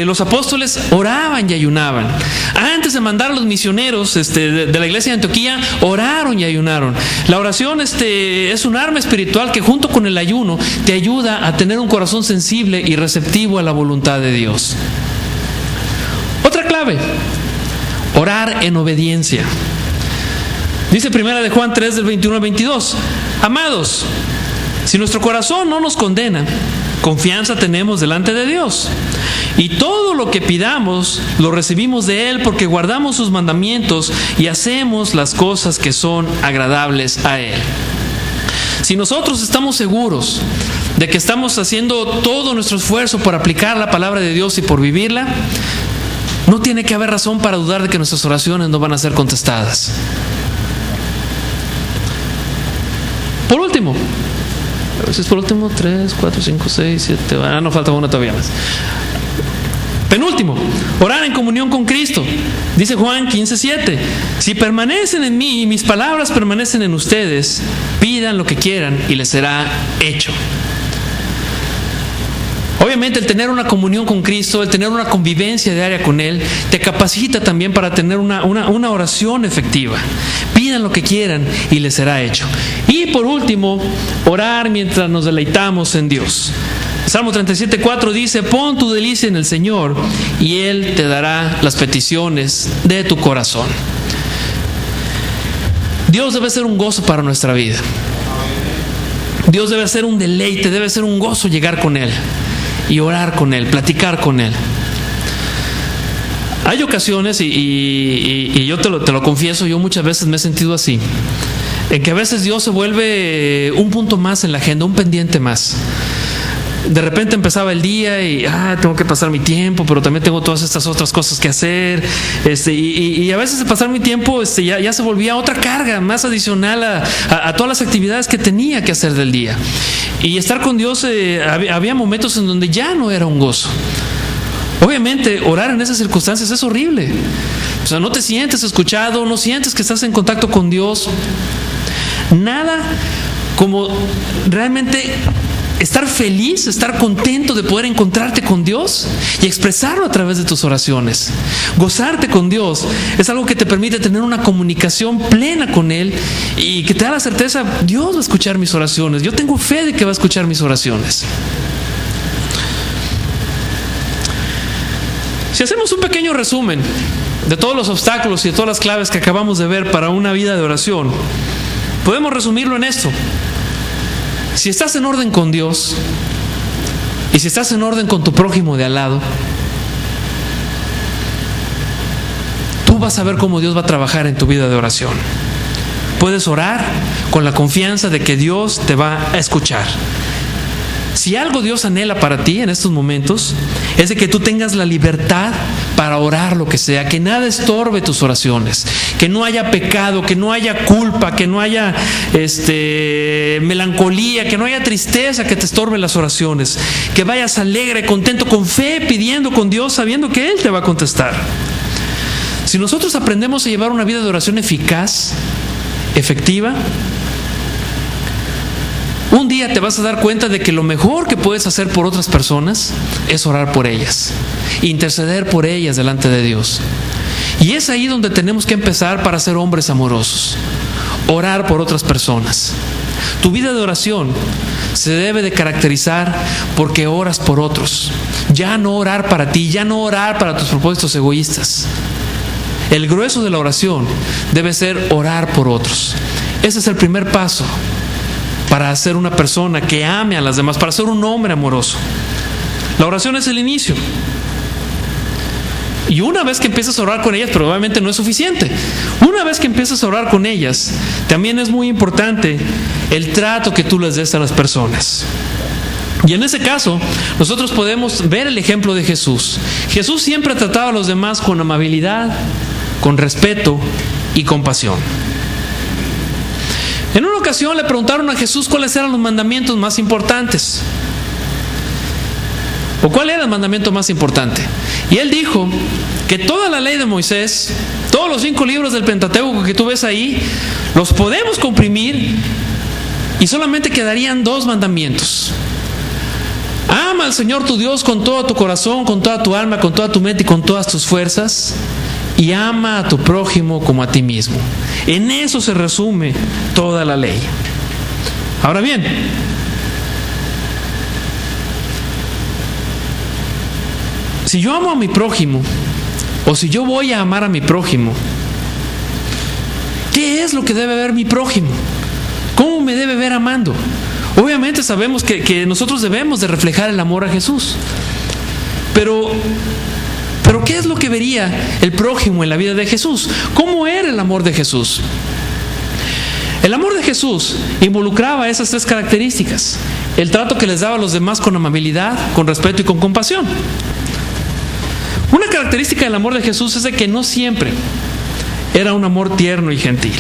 los apóstoles oraban y ayunaban. Antes de mandar a los misioneros de la iglesia de Antioquía, oraron y ayunaron. La oración es un arma espiritual que junto con el ayuno te ayuda a tener un corazón sensible y receptivo a la voluntad de Dios. Otra clave: orar en obediencia. Dice Primera de Juan 3 del 21 al 22: Amados, si nuestro corazón no nos condena, confianza tenemos delante de Dios. Y todo lo que pidamos lo recibimos de Él, porque guardamos sus mandamientos y hacemos las cosas que son agradables a Él. Si nosotros estamos seguros de que estamos haciendo todo nuestro esfuerzo por aplicar la palabra de Dios y por vivirla, no tiene que haber razón para dudar de que nuestras oraciones no van a ser contestadas. Por último, a veces por último, 3, 4, 5, 6, 7, no falta una todavía más. Penúltimo, orar en comunión con Cristo. Dice Juan 15:7: Si permanecen en mí y mis palabras permanecen en ustedes, pidan lo que quieran y les será hecho. Obviamente el tener una comunión con Cristo, el tener una convivencia diaria con Él, te capacita también para tener una oración efectiva. Pidan lo que quieran y les será hecho. Y por último, orar mientras nos deleitamos en Dios. Salmo 37:4 dice: Pon tu delicia en el Señor y Él te dará las peticiones de tu corazón. Dios debe ser un gozo para nuestra vida. Dios debe ser un deleite, debe ser un gozo llegar con Él y orar con Él, platicar con Él. Hay ocasiones, y yo te lo confieso, yo muchas veces me he sentido así, en que a veces Dios se vuelve un punto más en la agenda, un pendiente más. De repente empezaba el día y tengo que pasar mi tiempo, pero también tengo todas estas otras cosas que hacer, y a veces de pasar mi tiempo ya se volvía otra carga más adicional a todas las actividades que tenía que hacer del día. Y estar con Dios, había momentos en donde ya no era un gozo. Obviamente orar en esas circunstancias es horrible. O sea, no te sientes escuchado, no sientes que estás en contacto con Dios. Nada como realmente estar feliz, estar contento de poder encontrarte con Dios y expresarlo a través de tus oraciones. Gozarte con Dios es algo que te permite tener una comunicación plena con Él y que te da la certeza: Dios va a escuchar mis oraciones, yo tengo fe de que va a escuchar mis oraciones. Si hacemos un pequeño resumen de todos los obstáculos y de todas las claves que acabamos de ver para una vida de oración, podemos resumirlo en esto: si estás en orden con Dios y si estás en orden con tu prójimo de al lado, tú vas a ver cómo Dios va a trabajar en tu vida de oración. Puedes orar con la confianza de que Dios te va a escuchar. Si algo Dios anhela para ti en estos momentos, es de que tú tengas la libertad para orar lo que sea, que nada estorbe tus oraciones, que no haya pecado, que no haya culpa, que no haya melancolía, que no haya tristeza que te estorbe las oraciones, que vayas alegre, contento, con fe, pidiendo con Dios, sabiendo que Él te va a contestar. Si nosotros aprendemos a llevar una vida de oración eficaz, efectiva, un día te vas a dar cuenta de que lo mejor que puedes hacer por otras personas es orar por ellas, interceder por ellas delante de Dios. Y es ahí donde tenemos que empezar para ser hombres amorosos, orar por otras personas. Tu vida de oración se debe de caracterizar porque oras por otros, ya no orar para ti, ya no orar para tus propósitos egoístas. El grueso de la oración debe ser orar por otros. Ese es el primer paso para ser una persona que ame a las demás, para ser un hombre amoroso. La oración es el inicio. Y una vez que empiezas a orar con ellas, pero obviamente no es suficiente. Una vez que empiezas a orar con ellas, también es muy importante el trato que tú les des a las personas. Y en ese caso, nosotros podemos ver el ejemplo de Jesús. Jesús siempre trataba a los demás con amabilidad, con respeto y compasión. En una ocasión le preguntaron a Jesús cuáles eran los mandamientos más importantes. ¿O cuál era el mandamiento más importante? Y él dijo que toda la ley de Moisés, todos los 5 libros del Pentateuco que tú ves ahí, los podemos comprimir y solamente quedarían 2 mandamientos. Ama al Señor tu Dios con todo tu corazón, con toda tu alma, con toda tu mente y con todas tus fuerzas, y ama a tu prójimo como a ti mismo. En eso se resume toda la ley. Ahora bien, si yo amo a mi prójimo, o si yo voy a amar a mi prójimo, ¿qué es lo que debe ver mi prójimo? ¿Cómo me debe ver amando? Obviamente sabemos que nosotros debemos de reflejar el amor a Jesús. Pero ¿qué es lo que vería el prójimo en la vida de Jesús? ¿Cómo era el amor de Jesús? El amor de Jesús involucraba esas 3 características: el trato que les daba a los demás con amabilidad, con respeto y con compasión. Una característica del amor de Jesús es de que no siempre era un amor tierno y gentil.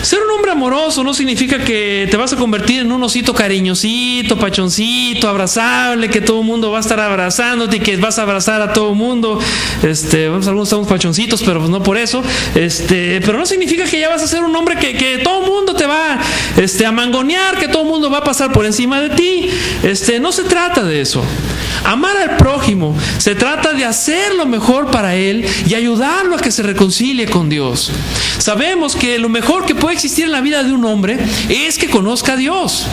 Ser un hombre amoroso no significa que te vas a convertir en un osito cariñosito, pachoncito, abrazable, que todo el mundo va a estar abrazándote y que vas a abrazar a todo el mundo. Algunos estamos pachoncitos, pero pues no por eso. Pero no significa que ya vas a ser un hombre que todo el mundo te va a mangonear, que todo el mundo va a pasar por encima de ti. No se trata de eso. Amar al prójimo se trata de hacer lo mejor para él y ayudarlo a que se reconcilie con Dios. Sabemos que lo mejor que puede existir en la vida de un hombre es que conozca a Dios.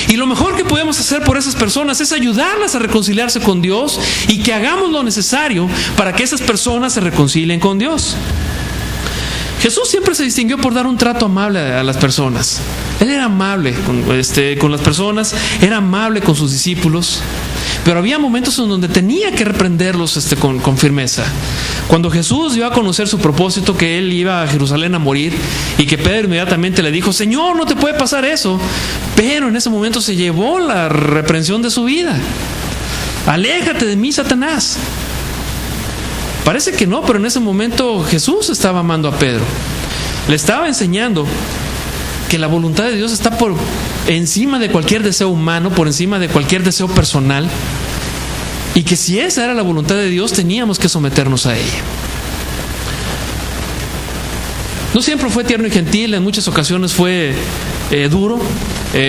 Y lo mejor que podemos hacer por esas personas es ayudarlas a reconciliarse con Dios y que hagamos lo necesario para que esas personas se reconcilien con Dios. Jesús siempre se distinguió por dar un trato amable a las personas. Él era amable con las personas, era amable con sus discípulos, pero había momentos en donde tenía que reprenderlos con firmeza. Cuando Jesús dio a conocer su propósito, que él iba a Jerusalén a morir, y que Pedro inmediatamente le dijo: Señor, no te puede pasar eso. Pero en ese momento se llevó la reprensión de su vida. Aléjate de mí, Satanás. Parece que no, pero en ese momento Jesús estaba amando a Pedro. Le estaba enseñando que la voluntad de Dios está por encima de cualquier deseo humano, por encima de cualquier deseo personal, y que si esa era la voluntad de Dios, teníamos que someternos a ella. No siempre fue tierno y gentil, en muchas ocasiones fue duro,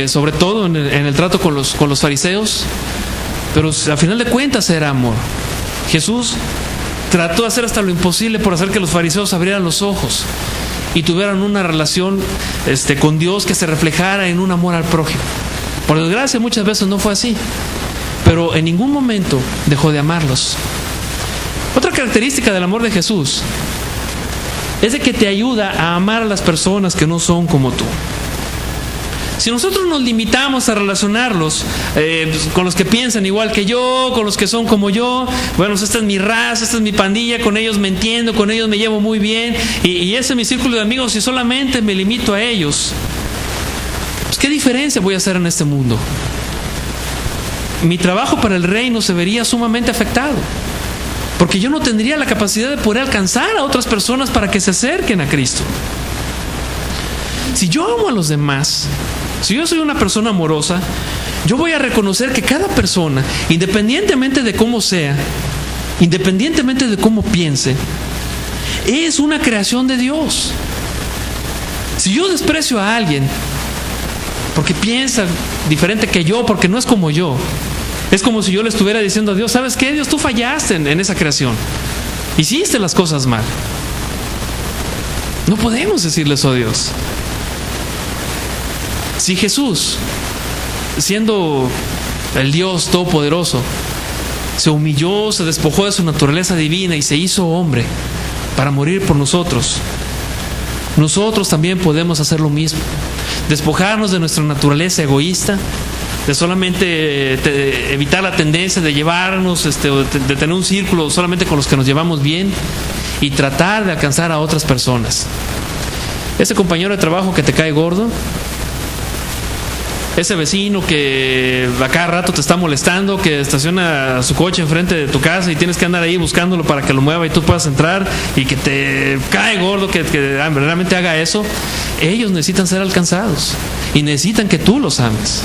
sobre todo en el trato con los fariseos, pero a final de cuentas era amor. Jesús trató de hacer hasta lo imposible por hacer que los fariseos abrieran los ojos y tuvieran una relación con Dios que se reflejara en un amor al prójimo. Por desgracia, muchas veces no fue así, pero en ningún momento dejó de amarlos. Otra característica del amor de Jesús es de que te ayuda a amar a las personas que no son como tú. Si nosotros nos limitamos a relacionarlos con los que piensan igual que yo, con los que son como yo, bueno, esta es mi raza, esta es mi pandilla, con ellos me entiendo, con ellos me llevo muy bien, y ese es mi círculo de amigos, y solamente me limito a ellos, pues ¿qué diferencia voy a hacer en este mundo? Mi trabajo para el reino se vería sumamente afectado, porque yo no tendría la capacidad de poder alcanzar a otras personas para que se acerquen a Cristo. Si yo amo a los demás, si yo soy una persona amorosa, yo voy a reconocer que cada persona, independientemente de cómo sea, independientemente de cómo piense, es una creación de Dios. Si yo desprecio a alguien porque piensa diferente que yo, porque no es como yo, es como si yo le estuviera diciendo a Dios: ¿sabes qué, Dios? Tú fallaste en esa creación, hiciste las cosas mal. No podemos decirle eso a Dios. Si Jesús, siendo el Dios Todopoderoso, se humilló, se despojó de su naturaleza divina y se hizo hombre para morir por nosotros, nosotros también podemos hacer lo mismo. Despojarnos de nuestra naturaleza egoísta, de solamente evitar la tendencia de llevarnos, de tener un círculo solamente con los que nos llevamos bien, y tratar de alcanzar a otras personas. Ese compañero de trabajo que te cae gordo, ese vecino que a cada rato te está molestando, que estaciona su coche enfrente de tu casa y tienes que andar ahí buscándolo para que lo mueva y tú puedas entrar, y que te cae gordo que realmente haga eso, ellos necesitan ser alcanzados y necesitan que tú los ames.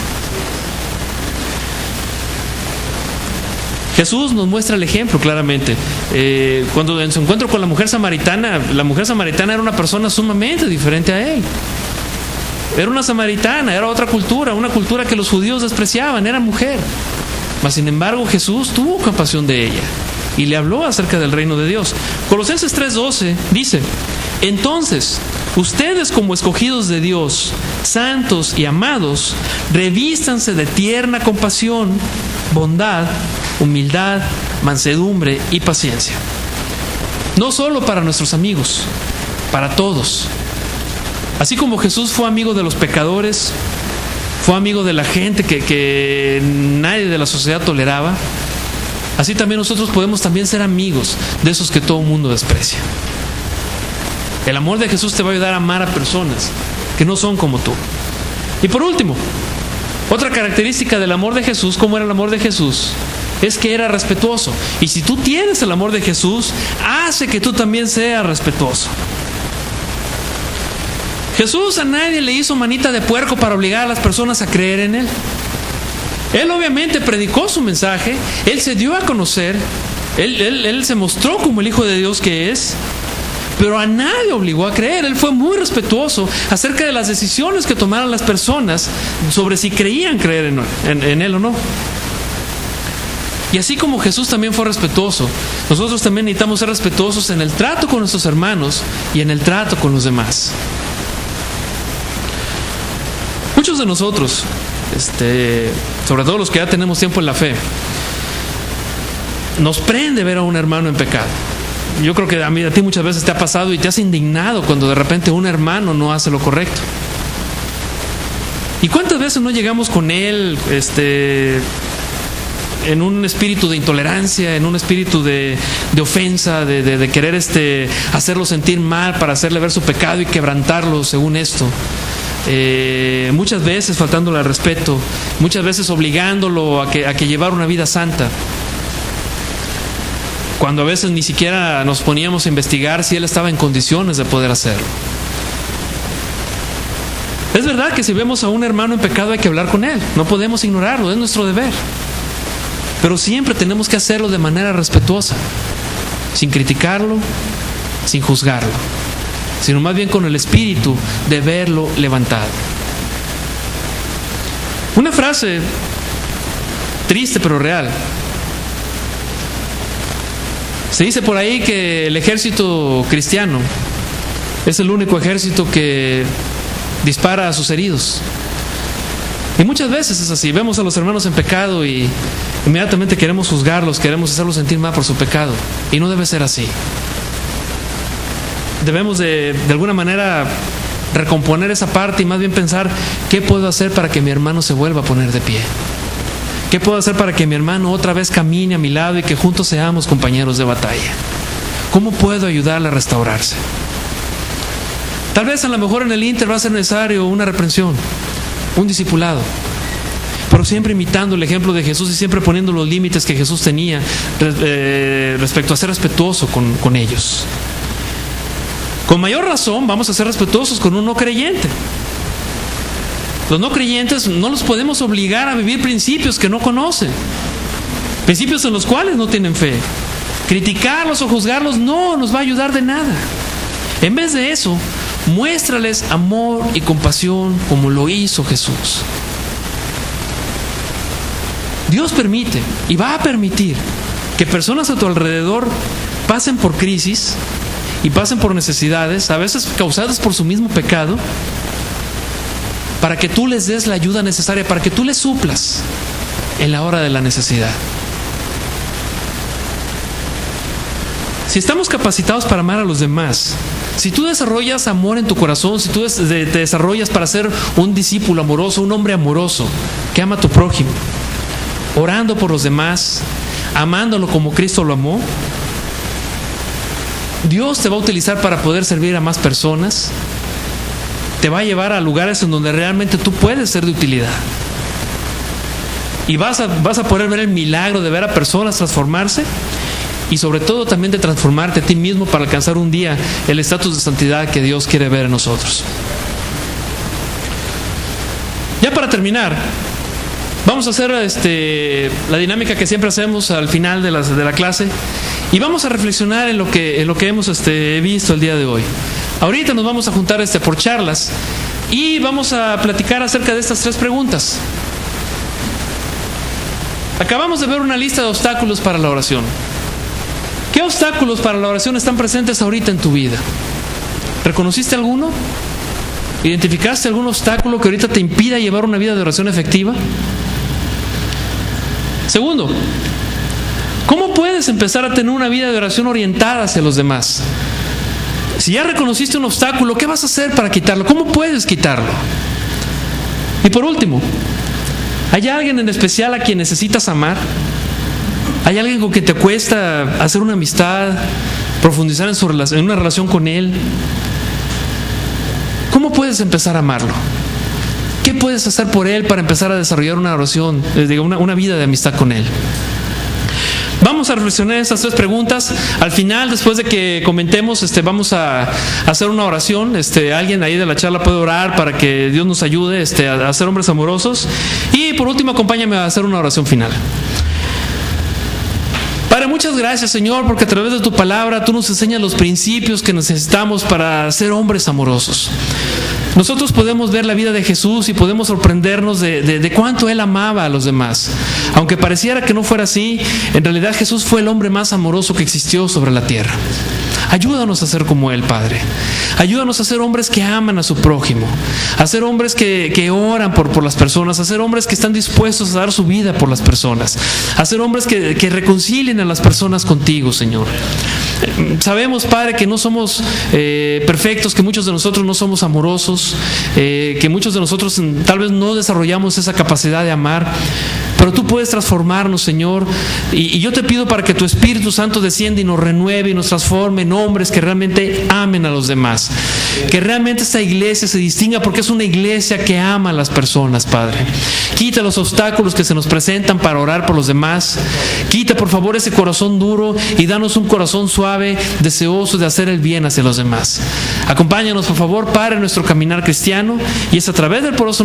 Jesús nos muestra el ejemplo claramente. Cuando en su encuentro con la mujer samaritana era una persona sumamente diferente a él. Era una samaritana, era otra cultura, una cultura que los judíos despreciaban, era mujer. Mas sin embargo Jesús tuvo compasión de ella y le habló acerca del reino de Dios. Colosenses 3:12 dice: entonces, ustedes como escogidos de Dios, santos y amados, revístanse de tierna compasión, bondad, humildad, mansedumbre y paciencia. No solo para nuestros amigos, para todos. Así como Jesús fue amigo de los pecadores, fue amigo de la gente que nadie de la sociedad toleraba, así también nosotros podemos también ser amigos de esos que todo el mundo desprecia. El amor de Jesús te va a ayudar a amar a personas que no son como tú. Y por último, otra característica del amor de Jesús, ¿cómo era el amor de Jesús? Es que era respetuoso. Y si tú tienes el amor de Jesús, hace que tú también seas respetuoso. Jesús a nadie le hizo manita de puerco para obligar a las personas a creer en Él. Él obviamente predicó su mensaje, Él se dio a conocer, Él se mostró como el Hijo de Dios que es, pero a nadie obligó a creer. Él fue muy respetuoso acerca de las decisiones que tomaran las personas sobre si creían creer en Él o no. Y así como Jesús también fue respetuoso, nosotros también necesitamos ser respetuosos en el trato con nuestros hermanos y en el trato con los demás. Muchos de nosotros, sobre todo los que ya tenemos tiempo en la fe, nos prende ver a un hermano en pecado. Yo creo que a ti muchas veces te ha pasado y te has indignado cuando de repente un hermano no hace lo correcto. ¿Y cuántas veces no llegamos con él en un espíritu de intolerancia, en un espíritu de ofensa, de querer hacerlo sentir mal para hacerle ver su pecado y quebrantarlo según esto? Muchas veces faltándole al respeto, muchas veces obligándolo a que llevar una vida santa, cuando a veces ni siquiera nos poníamos a investigar si él estaba en condiciones de poder hacerlo. Es verdad que si vemos a un hermano en pecado hay que hablar con él, no podemos ignorarlo, es nuestro deber, pero siempre tenemos que hacerlo de manera respetuosa, sin criticarlo, sin juzgarlo, sino más bien con el espíritu de verlo levantado. Una frase triste pero real. Se dice por ahí que el ejército cristiano es el único ejército que dispara a sus heridos. Y muchas veces es así, vemos a los hermanos en pecado y inmediatamente queremos juzgarlos, queremos hacerlos sentir mal por su pecado, y no debe ser así. Debemos de alguna manera recomponer esa parte y más bien pensar: ¿qué puedo hacer para que mi hermano se vuelva a poner de pie? ¿Qué puedo hacer para que mi hermano otra vez camine a mi lado y que juntos seamos compañeros de batalla? ¿Cómo puedo ayudarle a restaurarse? Tal vez a lo mejor en el ínter va a ser necesario una reprensión, un discipulado, pero siempre imitando el ejemplo de Jesús y siempre poniendo los límites que Jesús tenía respecto a ser respetuoso con ellos. Con mayor razón vamos a ser respetuosos con un no creyente. Los no creyentes no los podemos obligar a vivir principios que no conocen, principios en los cuales no tienen fe. Criticarlos o juzgarlos no nos va a ayudar de nada. En vez de eso, muéstrales amor y compasión como lo hizo Jesús. Dios permite y va a permitir que personas a tu alrededor pasen por crisis y pasen por necesidades, a veces causadas por su mismo pecado, para que tú les des la ayuda necesaria, para que tú les suplas en la hora de la necesidad. Si estamos capacitados para amar a los demás, si tú desarrollas amor en tu corazón, si tú te desarrollas para ser un discípulo amoroso, un hombre amoroso que ama a tu prójimo, orando por los demás, amándolo como Cristo lo amó, Dios te va a utilizar para poder servir a más personas. Te va a llevar a lugares en donde realmente tú puedes ser de utilidad. Y vas a poder ver el milagro de ver a personas transformarse y sobre todo también de transformarte a ti mismo para alcanzar un día el estatus de santidad que Dios quiere ver en nosotros. para terminar, vamos a hacer la dinámica que siempre hacemos al final de la clase, y vamos a reflexionar en lo que hemos visto el día de hoy. Ahorita nos vamos a juntar por charlas y vamos a platicar acerca de estas 3 preguntas. Acabamos de ver una lista de obstáculos para la oración. ¿Qué obstáculos para la oración están presentes ahorita en tu vida? ¿Reconociste alguno? ¿Identificaste algún obstáculo que ahorita te impida llevar una vida de oración efectiva? Segundo, ¿cómo puedes empezar a tener una vida de oración orientada hacia los demás? Si ya reconociste un obstáculo, ¿qué vas a hacer para quitarlo? ¿Cómo puedes quitarlo? Y por último, ¿hay alguien en especial a quien necesitas amar? ¿Hay alguien con quien te cuesta hacer una amistad, profundizar en una relación con él? ¿Cómo puedes empezar a amarlo? ¿Qué puedes hacer por él para empezar a desarrollar una oración, una vida de amistad con él? Vamos a reflexionar estas 3 preguntas. Al final, después de que comentemos, vamos a hacer una oración. Alguien ahí de la charla puede orar para que Dios nos ayude a ser hombres amorosos. Y por último, acompáñame a hacer una oración final. Padre, muchas gracias, Señor, porque a través de tu palabra tú nos enseñas los principios que necesitamos para ser hombres amorosos. Nosotros podemos ver la vida de Jesús y podemos sorprendernos de cuánto Él amaba a los demás. Aunque pareciera que no fuera así, en realidad Jesús fue el hombre más amoroso que existió sobre la tierra. Ayúdanos a ser como Él, Padre. Ayúdanos a ser hombres que aman a su prójimo, a ser hombres que oran por las personas, a ser hombres que están dispuestos a dar su vida por las personas, a ser hombres que reconcilien a las personas contigo, Señor. Sabemos, Padre, que no somos perfectos, que muchos de nosotros no somos amorosos, que muchos de nosotros tal vez no desarrollamos esa capacidad de amar, pero tú puedes transformarnos, Señor, y yo te pido para que tu Espíritu Santo descienda y nos renueve y nos transforme en hombres que realmente amen a los demás, que realmente esta iglesia se distinga porque es una iglesia que ama a las personas, Padre. Quita los obstáculos que se nos presentan para orar por los demás. Quita, por favor, ese corazón duro y danos un corazón suave, deseoso de hacer el bien hacia los demás. Acompáñanos, por favor, Padre, en nuestro caminar cristiano, y es a través del poderoso nombre